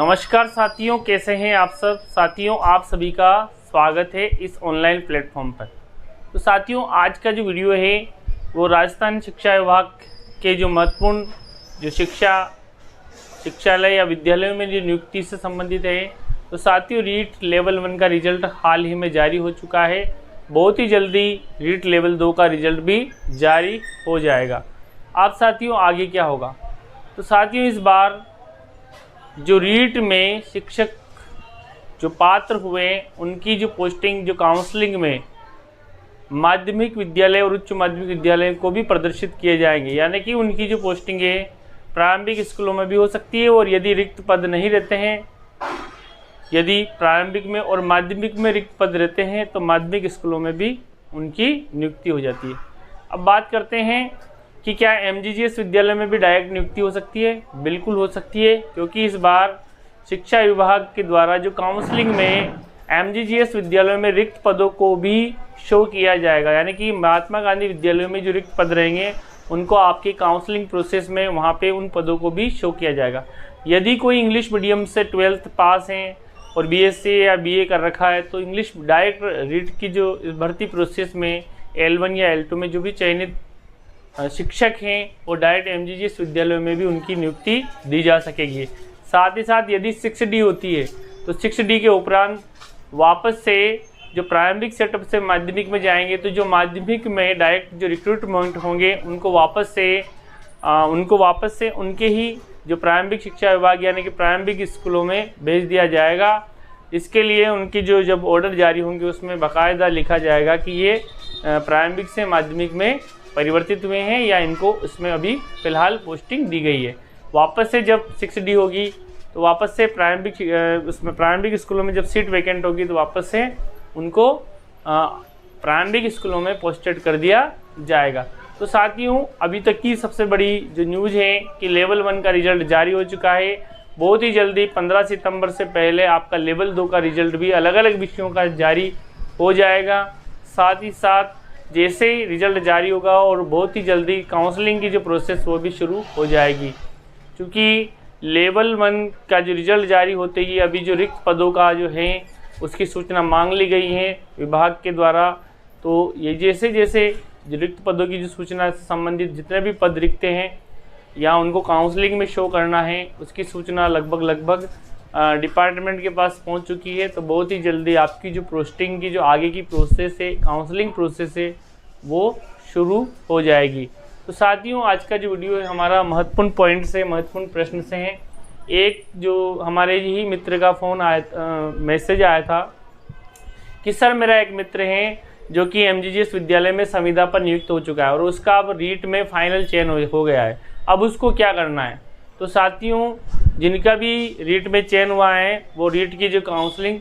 नमस्कार साथियों, कैसे हैं आप सब। साथियों, आप सभी का स्वागत है इस ऑनलाइन प्लेटफॉर्म पर। तो साथियों, आज का जो वीडियो है वो राजस्थान शिक्षा विभाग के जो महत्वपूर्ण जो शिक्षालय या विद्यालयों में जो नियुक्ति से संबंधित है। तो साथियों, रीट लेवल 1 का रिजल्ट हाल ही में जारी हो चुका है। बहुत ही जल्दी रीट लेवल 2 का रिजल्ट भी जारी हो जाएगा। अब साथियों, आगे क्या होगा। तो साथियों, इस बार जो रीट में शिक्षक जो पात्र हुए उनकी जो पोस्टिंग जो काउंसलिंग में माध्यमिक विद्यालय और उच्च माध्यमिक विद्यालय को भी प्रदर्शित किए जाएंगे। यानी कि उनकी जो पोस्टिंग है प्रारंभिक स्कूलों में भी हो सकती है, और यदि रिक्त पद नहीं रहते हैं, यदि प्रारंभिक में और माध्यमिक में रिक्त पद रहते हैं तो माध्यमिक स्कूलों में भी उनकी नियुक्ति हो जाती है। अब बात करते हैं कि क्या एमजीजीएस विद्यालय में भी डायरेक्ट नियुक्ति हो सकती है। बिल्कुल हो सकती है, क्योंकि इस बार शिक्षा विभाग के द्वारा जो काउंसलिंग में एमजीजीएस विद्यालयों में रिक्त पदों को भी शो किया जाएगा। यानी कि महात्मा गांधी विद्यालयों में जो रिक्त पद रहेंगे उनको आपकी काउंसलिंग प्रोसेस में वहाँ पे उन पदों को भी शो किया जाएगा। यदि कोई इंग्लिश मीडियम से 12th पास हैं और बीएससी या बीए कर रखा है तो इंग्लिश डायरेक्ट रीट की जो भर्ती प्रोसेस में L1 या L2 में जो भी चयनित शिक्षक हैं वो डायरेक्ट एमजीजीएस विद्यालयों में भी उनकी नियुक्ति दी जा सकेगी। साथ ही साथ यदि 6D होती है तो 6D के उपरांत वापस से जो प्रारंभिक सेटअप से माध्यमिक में जाएंगे तो जो माध्यमिक में डायरेक्ट जो रिक्रूटमेंट होंगे उनको वापस से उनके ही जो प्रारंभिक शिक्षा विभाग यानी कि प्रारंभिक स्कूलों में भेज दिया जाएगा। इसके लिए उनकी जो जब ऑर्डर जारी होंगे उसमें बाकायदा लिखा जाएगा कि ये प्रारंभिक से माध्यमिक में परिवर्तित हुए हैं या इनको इसमें अभी फ़िलहाल पोस्टिंग दी गई है। वापस से जब 6D होगी तो वापस से प्रारंभिक स्कूलों में जब सीट वैकेंट होगी तो वापस से उनको प्रारंभिक स्कूलों में पोस्टेड कर दिया जाएगा। तो साथियों, अभी तक की सबसे बड़ी जो न्यूज़ है कि लेवल 1 का रिजल्ट जारी हो चुका है। बहुत ही जल्दी 15 सितंबर से पहले आपका लेवल 2 का रिजल्ट भी अलग अलग विषयों का जारी हो जाएगा। साथ ही साथ जैसे ही रिजल्ट जारी होगा और बहुत ही जल्दी काउंसलिंग की जो प्रोसेस वो भी शुरू हो जाएगी। क्योंकि लेवल 1 का जो रिजल्ट जारी होते ही अभी जो रिक्त पदों का जो है उसकी सूचना मांग ली गई है विभाग के द्वारा। तो ये जैसे जैसे जो रिक्त पदों की जो सूचना से संबंधित जितने भी पद रिक्त हैं या उनको काउंसलिंग में शो करना है उसकी सूचना लगभग डिपार्टमेंट के पास पहुंच चुकी है। तो बहुत ही जल्दी आपकी जो पोस्टिंग की जो आगे की प्रोसेस है, काउंसलिंग प्रोसेस है, वो शुरू हो जाएगी। तो साथियों, आज का जो वीडियो है हमारा महत्वपूर्ण पॉइंट से, महत्वपूर्ण प्रश्न से है। एक जो हमारे ही मित्र का मैसेज आया था कि सर, मेरा एक मित्र है जो कि एमजीजीएस विद्यालय में संविदा पर नियुक्त हो चुका है और उसका अब रीट में फाइनल चयन हो गया है, अब उसको क्या करना है। तो साथियों, जिनका भी रीट में चयन हुआ है वो रीट की जो काउंसलिंग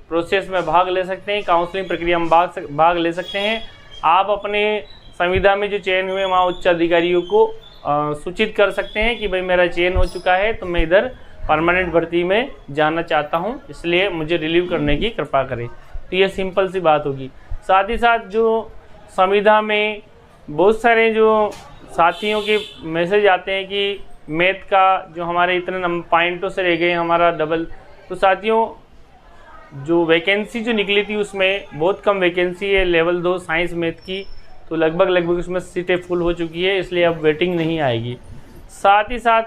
प्रोसेस में भाग ले सकते हैं, काउंसलिंग प्रक्रिया में भाग ले सकते हैं। आप अपने संविदा में जो चयन हुए वहाँ उच्च अधिकारियों को सूचित कर सकते हैं कि भाई मेरा चयन हो चुका है तो मैं इधर परमानेंट भर्ती में जाना चाहता हूँ, इसलिए मुझे रिलीव करने की कृपा करें। तो ये सिंपल सी बात होगी। साथ ही साथ जो संविदा में बहुत सारे जो साथियों के मैसेज आते हैं कि मैथ का जो हमारे इतने पॉइंटों से रह गए हमारा डबल। तो साथियों, जो वैकेंसी जो निकली थी उसमें बहुत कम वैकेंसी है लेवल 2 साइंस मैथ की। तो लगभग उसमें सीटें फुल हो चुकी है, इसलिए अब वेटिंग नहीं आएगी। साथ ही साथ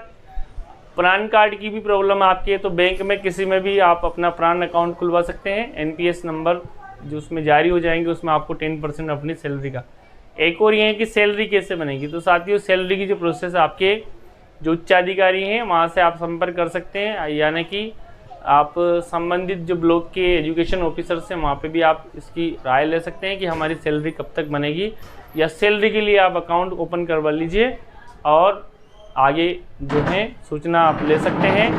प्रान कार्ड की भी प्रॉब्लम आपकी है तो बैंक में किसी में भी आप अपना प्रान अकाउंट खुलवा सकते हैं। एनपीएस नंबर जो उसमें जारी हो जाएंगे उसमें आपको 10% अपनी सैलरी का। एक और ये है कि सैलरी कैसे बनेगी। तो साथियों, सैलरी की जो प्रोसेस आपके जो उच्चाधिकारी हैं वहाँ से आप संपर्क कर सकते हैं, यानी कि आप संबंधित जो ब्लॉक के एजुकेशन ऑफिसर से वहाँ पे भी आप इसकी राय ले सकते हैं कि हमारी सैलरी कब तक बनेगी, या सैलरी के लिए आप अकाउंट ओपन करवा लीजिए और आगे जो है सूचना आप ले सकते हैं।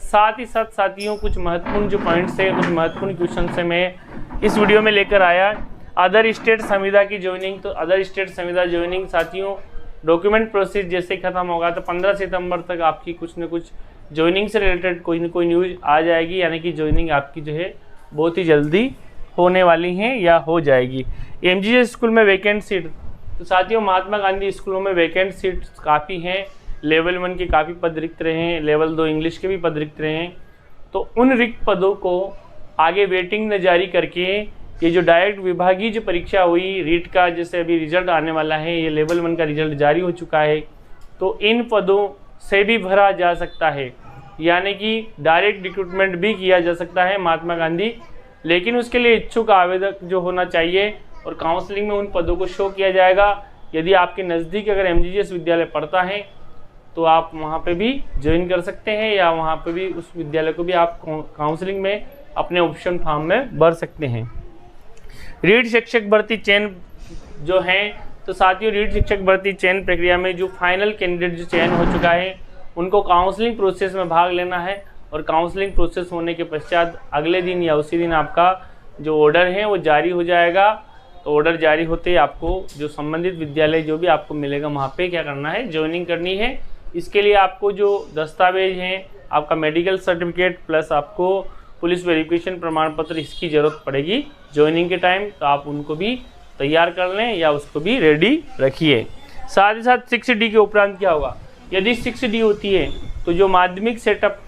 साथ ही साथ साथियों, कुछ महत्वपूर्ण जो पॉइंट्स है, कुछ महत्वपूर्ण क्वेश्चन से मैं इस वीडियो में लेकर आया। अदर स्टेट संविदा की ज्वाइनिंग। तो अदर स्टेट संविदा ज्वाइनिंग साथियों, डॉक्यूमेंट प्रोसेस जैसे ख़त्म होगा तो 15 सितंबर तक आपकी कुछ न कुछ ज्वाइनिंग से रिलेटेड कोई न कोई न्यूज़ आ जाएगी, यानी कि ज्वाइनिंग आपकी जो है बहुत ही जल्दी होने वाली है या हो जाएगी। एमजीजीएस स्कूल में वैकेंट सीट। तो साथियों, महात्मा गांधी स्कूलों में वैकेंट सीट काफ़ी हैं। लेवल 1 के काफ़ी पद रिक्त रहे हैं, लेवल 2 इंग्लिश के भी पद रिक्त रहे हैं, तो उन रिक्त पदों को आगे वेटिंग न जारी करके ये जो डायरेक्ट विभागीय जो परीक्षा हुई रीट का, जैसे अभी रिजल्ट आने वाला है, ये लेवल 1 का रिजल्ट जारी हो चुका है, तो इन पदों से भी भरा जा सकता है, यानी कि डायरेक्ट रिक्रूटमेंट भी किया जा सकता है महात्मा गांधी। लेकिन उसके लिए इच्छुक आवेदक जो होना चाहिए और काउंसलिंग में उन पदों को शो किया जाएगा। यदि आपके नज़दीक अगर MGGS विद्यालय पढ़ता है तो आप वहाँ पे भी ज्वाइन कर सकते हैं, या वहाँ पे भी उस विद्यालय को भी आप काउंसलिंग में अपने ऑप्शन फॉर्म में भर सकते हैं। रीट शिक्षक भर्ती चयन जो है, तो साथियों रीट शिक्षक भर्ती चयन प्रक्रिया में जो फाइनल कैंडिडेट जो चयन हो चुका है उनको काउंसलिंग प्रोसेस में भाग लेना है, और काउंसलिंग प्रोसेस होने के पश्चात अगले दिन या उसी दिन आपका जो ऑर्डर है वो जारी हो जाएगा। तो ऑर्डर जारी होते ही आपको जो संबंधित विद्यालय जो भी आपको मिलेगा वहाँ पे क्या करना है, ज्वाइनिंग करनी है। इसके लिए आपको जो दस्तावेज हैं, आपका मेडिकल सर्टिफिकेट प्लस आपको पुलिस वेरिफिकेशन प्रमाण पत्र, इसकी ज़रूरत पड़ेगी ज्वाइनिंग के टाइम, तो आप उनको भी तैयार कर लें या उसको भी रेडी रखिए। साथ ही साथ 6D के उपरांत क्या होगा, यदि 6D होती है तो जो माध्यमिक सेटअप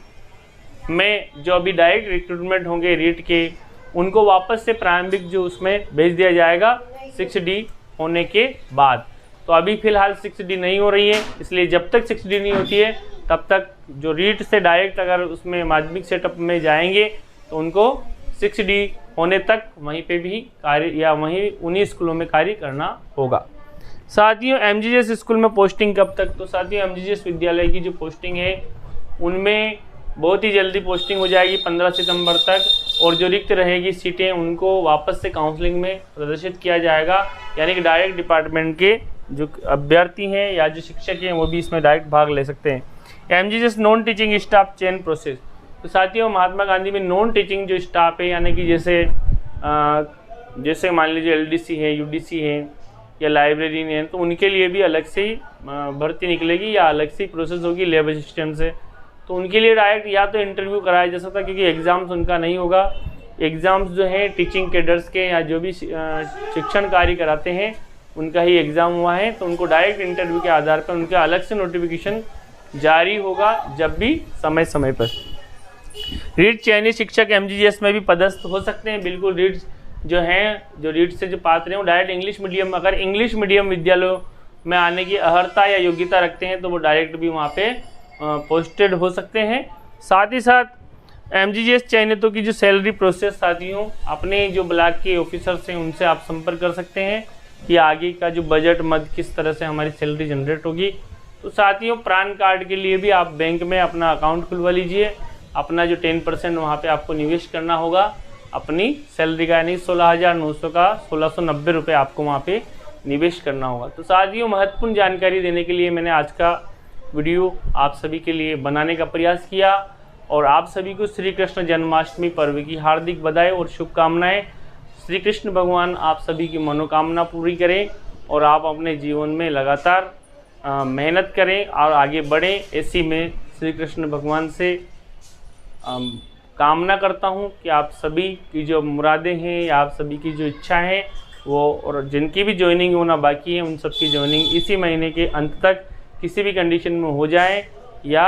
में जो अभी डायरेक्ट रिक्रूटमेंट होंगे रीट के, उनको वापस से प्रारंभिक जो उसमें भेज दिया जाएगा 6D होने के बाद। तो अभी फ़िलहाल 6D नहीं हो रही है, इसलिए जब तक 6D नहीं होती है तब तक जो रीट से डायरेक्ट अगर उसमें माध्यमिक सेटअप में जाएंगे तो उनको 6D होने तक वहीं पे भी कार्य या वहीं उन्हीं स्कूलों में कार्य करना होगा। साथियों MGGS स्कूल में पोस्टिंग कब तक, तो साथियों MGGS विद्यालय की जो पोस्टिंग है उनमें बहुत ही जल्दी पोस्टिंग हो जाएगी 15 सितंबर तक, और जो रिक्त रहेगी सीटें उनको वापस से काउंसलिंग में प्रदर्शित किया जाएगा, यानी कि डायरेक्ट डिपार्टमेंट के जो अभ्यर्थी हैं या जो शिक्षक हैं वो भी इसमें डायरेक्ट भाग ले सकते हैं। MGGS नॉन टीचिंग स्टाफ चयन प्रोसेस, तो साथियों महात्मा गांधी में नॉन टीचिंग जो स्टाफ है, यानी कि जैसे मान लीजिए LDC है, UDC है या लाइब्रेरी है, तो उनके लिए भी अलग से ही भर्ती निकलेगी या अलग से ही प्रोसेस होगी लैब असिस्टेंट से। तो उनके लिए डायरेक्ट या तो इंटरव्यू कराया जा सकता है, क्योंकि एग्ज़ाम्स उनका नहीं होगा। एग्ज़ाम्स जो है टीचिंग कैडर्स के या जो भी शिक्षण कार्य कराते हैं उनका ही एग्ज़ाम हुआ है, तो उनको डायरेक्ट इंटरव्यू के आधार पर उनका अलग से नोटिफिकेशन जारी होगा जब भी समय समय पर। रीट चयनित शिक्षक MGGS में भी पदस्थ हो सकते हैं। बिल्कुल रीट जो हैं, जो रीट से जो पात्र हैं वो डायरेक्ट इंग्लिश मीडियम, अगर इंग्लिश मीडियम विद्यालयों में आने की अर्हता या योग्यता रखते हैं तो वो डायरेक्ट भी वहाँ पे पोस्टेड हो सकते हैं। साथ ही साथ MGGS चयनितों की जो सैलरी प्रोसेस, साथियों अपने जो ब्लॉक के ऑफिसर्स हैं उनसे आप संपर्क कर सकते हैं कि आगे का जो बजट मद किस तरह से हमारी सैलरी जनरेट होगी। तो साथियों पैन कार्ड के लिए भी आप बैंक में अपना अकाउंट खुलवा लीजिए। अपना जो 10% वहाँ पे आपको निवेश करना होगा अपनी सैलरी का, यानी 16,900 का 1690 रुपये आपको वहाँ पे निवेश करना होगा। तो साथियों महत्वपूर्ण जानकारी देने के लिए मैंने आज का वीडियो आप सभी के लिए बनाने का प्रयास किया, और आप सभी को श्री कृष्ण जन्माष्टमी पर्व की हार्दिक बधाई और शुभकामनाएं। श्री कृष्ण भगवान आप सभी की मनोकामना पूरी करें और आप अपने जीवन में लगातार मेहनत करें और आगे बढ़ें, ऐसी मैं श्री कृष्ण भगवान से कामना करता हूं कि आप सभी की जो मुरादें हैं या आप सभी की जो इच्छा है वो, और जिनकी भी ज्वाइनिंग होना बाकी है उन सब की ज्वाइनिंग इसी महीने के अंत तक किसी भी कंडीशन में हो जाए, या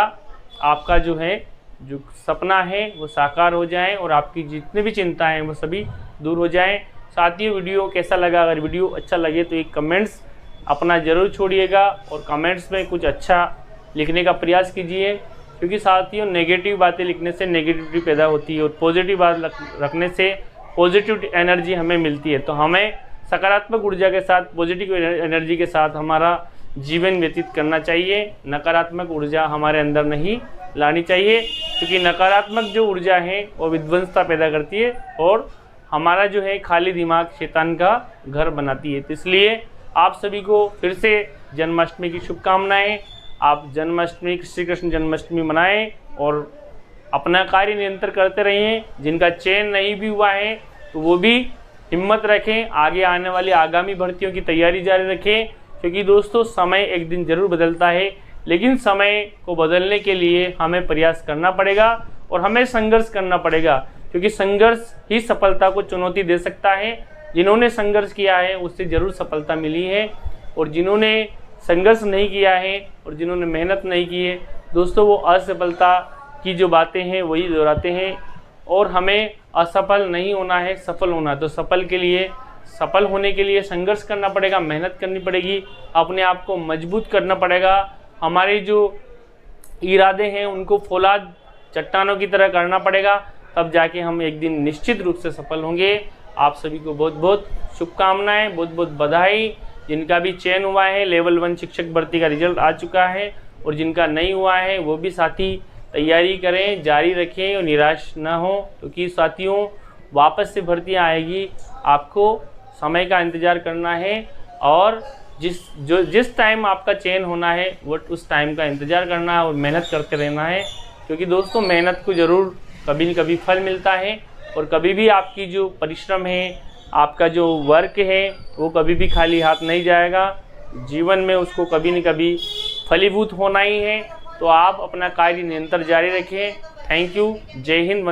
आपका जो है जो सपना है वो साकार हो जाए और आपकी जितनी भी चिंताएं हैं वो सभी दूर हो जाएं। साथियों वीडियो कैसा लगा, अगर वीडियो अच्छा लगे तो एक कमेंट्स अपना ज़रूर छोड़िएगा और कमेंट्स में कुछ अच्छा लिखने का प्रयास कीजिए, क्योंकि साथियों नेगेटिव बातें लिखने से नेगेटिविटी पैदा होती है और पॉजिटिव बात रखने से पॉजिटिव एनर्जी हमें मिलती है। तो हमें सकारात्मक ऊर्जा के साथ, पॉजिटिव एनर्जी के साथ हमारा जीवन व्यतीत करना चाहिए। नकारात्मक ऊर्जा हमारे अंदर नहीं लानी चाहिए, क्योंकि नकारात्मक जो ऊर्जा है वो विध्वंसता पैदा करती है और हमारा जो है खाली दिमाग शैतान का घर बनाती है। तो इसलिए आप सभी को फिर से जन्माष्टमी की शुभकामनाएं। आप जन्माष्टमी, श्री कृष्ण जन्माष्टमी मनाएं और अपना कार्य निरंतर करते रहें। जिनका चयन नहीं भी हुआ है तो वो भी हिम्मत रखें, आगे आने वाली आगामी भर्तियों की तैयारी जारी रखें, क्योंकि दोस्तों समय एक दिन ज़रूर बदलता है, लेकिन समय को बदलने के लिए हमें प्रयास करना पड़ेगा और हमें संघर्ष करना पड़ेगा, क्योंकि संघर्ष ही सफलता को चुनौती दे सकता है। जिन्होंने संघर्ष किया है उससे ज़रूर सफलता मिली है, और जिन्होंने संघर्ष नहीं किया है और जिन्होंने मेहनत नहीं की है दोस्तों वो असफलता की जो बातें हैं वही दोहराते हैं। और हमें असफल नहीं होना है, सफल होना है। तो सफल होने के लिए संघर्ष करना पड़ेगा, मेहनत करनी पड़ेगी, अपने आप को मजबूत करना पड़ेगा। हमारे जो इरादे हैं उनको फौलाद चट्टानों की तरह करना पड़ेगा, तब जाके हम एक दिन निश्चित रूप से सफल होंगे। आप सभी को बहुत बहुत शुभकामनाएं, बहुत बहुत बधाई। जिनका भी चयन हुआ है, लेवल 1 शिक्षक भर्ती का रिजल्ट आ चुका है, और जिनका नहीं हुआ है वो भी साथी तैयारी करें, जारी रखें और निराश ना हो, क्योंकि साथियों वापस से भर्तियाँ आएगी। आपको समय का इंतज़ार करना है और जिस टाइम आपका चयन होना है वो उस टाइम का इंतज़ार करना है और मेहनत करते रहना है। क्योंकि दोस्तों मेहनत को ज़रूर कभी न कभी फल मिलता है, और कभी भी आपकी जो परिश्रम है, आपका जो वर्क है, वो कभी भी खाली हाथ नहीं जाएगा। जीवन में उसको कभी न कभी फलीभूत होना ही है। तो आप अपना कार्य निरंतर जारी रखें। Thank you. जय हिंद।